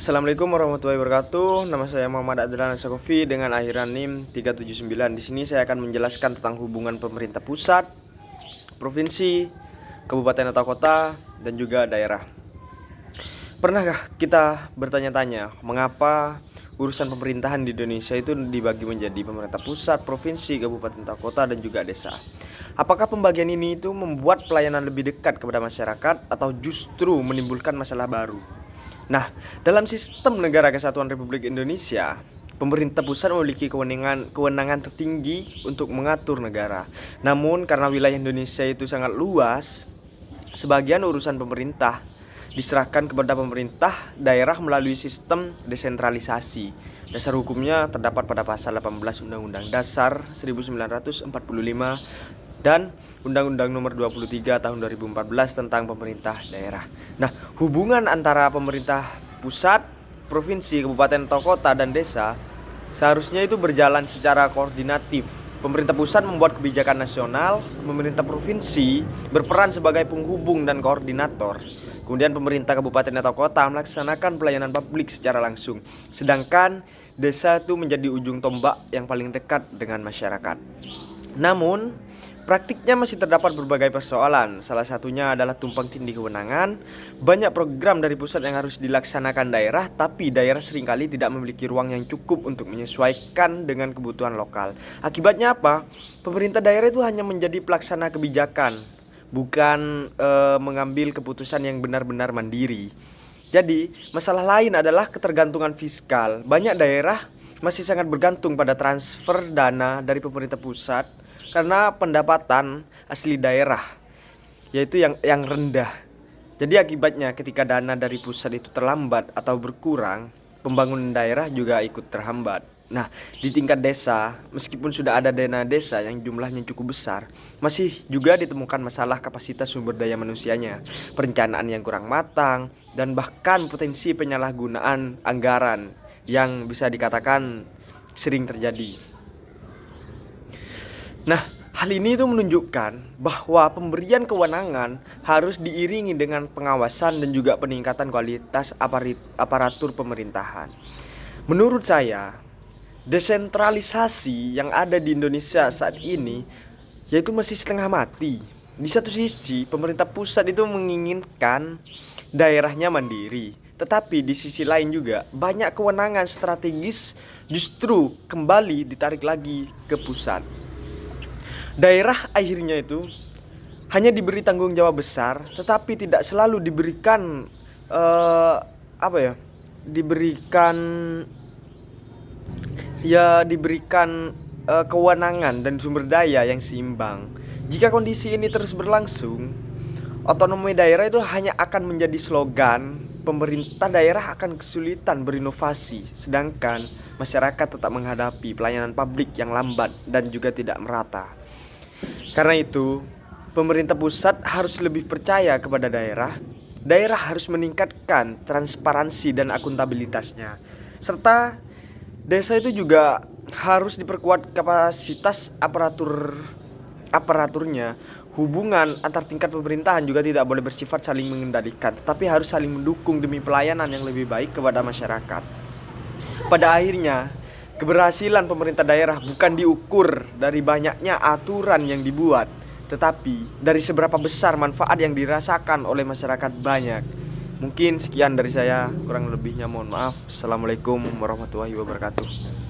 Assalamualaikum warahmatullahi wabarakatuh. Nama saya Muhammad Adlan Sakofi dengan akhiran NIM 379. Di sini saya akan menjelaskan tentang hubungan pemerintah pusat, provinsi, kabupaten atau kota, dan juga daerah. Pernahkah kita bertanya-tanya mengapa urusan pemerintahan di Indonesia itu dibagi menjadi pemerintah pusat, provinsi, kabupaten atau kota, dan juga desa? Apakah pembagian ini itu membuat pelayanan lebih dekat kepada masyarakat atau justru menimbulkan masalah baru? Nah, dalam sistem negara kesatuan Republik Indonesia, pemerintah pusat memiliki kewenangan tertinggi untuk mengatur negara. Namun karena wilayah Indonesia itu sangat luas, sebagian urusan pemerintah diserahkan kepada pemerintah daerah melalui sistem desentralisasi. Dasar hukumnya terdapat pada pasal 18 Undang-Undang Dasar 1945 dan Undang-Undang Nomor 23 Tahun 2014 tentang pemerintah daerah. Nah, hubungan antara pemerintah pusat, provinsi, kabupaten atau kota dan desa seharusnya itu berjalan secara koordinatif. Pemerintah pusat membuat kebijakan nasional, pemerintah provinsi berperan sebagai penghubung dan koordinator. Kemudian pemerintah kabupaten atau kota melaksanakan pelayanan publik secara langsung. Sedangkan desa itu menjadi ujung tombak yang paling dekat dengan masyarakat. Namun, praktiknya masih terdapat berbagai persoalan. Salah satunya adalah tumpang tindih kewenangan. Banyak program dari pusat yang harus dilaksanakan daerah, tapi daerah seringkali tidak memiliki ruang yang cukup untuk menyesuaikan dengan kebutuhan lokal. Akibatnya apa? Pemerintah daerah itu hanya menjadi pelaksana kebijakan, bukan mengambil keputusan yang benar-benar mandiri. Jadi, masalah lain adalah ketergantungan fiskal. Banyak daerah masih sangat bergantung pada transfer dana dari pemerintah pusat karena pendapatan asli daerah yaitu yang rendah. Jadi akibatnya ketika dana dari pusat itu terlambat atau berkurang, pembangunan daerah juga ikut terhambat. Nah, di tingkat desa, meskipun sudah ada dana desa yang jumlahnya cukup besar, masih juga ditemukan masalah kapasitas sumber daya manusianya, perencanaan yang kurang matang, dan bahkan potensi penyalahgunaan anggaran yang bisa dikatakan sering terjadi. Nah, hal ini itu menunjukkan bahwa pemberian kewenangan harus diiringi dengan pengawasan dan juga peningkatan kualitas aparatur pemerintahan. Menurut saya, desentralisasi yang ada di Indonesia saat ini yaitu masih setengah mati. Di satu sisi, pemerintah pusat itu menginginkan daerahnya mandiri, tetapi di sisi lain juga banyak kewenangan strategis justru kembali ditarik lagi ke pusat. Daerah akhirnya itu hanya diberi tanggung jawab besar, tetapi tidak selalu diberikan kewenangan dan sumber daya yang seimbang. Jika kondisi ini terus berlangsung, otonomi daerah itu hanya akan menjadi slogan. Pemerintah daerah akan kesulitan berinovasi, sedangkan masyarakat tetap menghadapi pelayanan publik yang lambat dan juga tidak merata. Karena itu, pemerintah pusat harus lebih percaya kepada daerah. Daerah harus meningkatkan transparansi dan akuntabilitasnya. Serta desa itu juga harus diperkuat kapasitas aparaturnya. Hubungan antar tingkat pemerintahan juga tidak boleh bersifat saling mengendalikan, tetapi harus saling mendukung demi pelayanan yang lebih baik kepada masyarakat. Pada akhirnya, keberhasilan pemerintah daerah bukan diukur dari banyaknya aturan yang dibuat, tetapi dari seberapa besar manfaat yang dirasakan oleh masyarakat banyak. Mungkin sekian dari saya, kurang lebihnya mohon maaf. Assalamualaikum warahmatullahi wabarakatuh.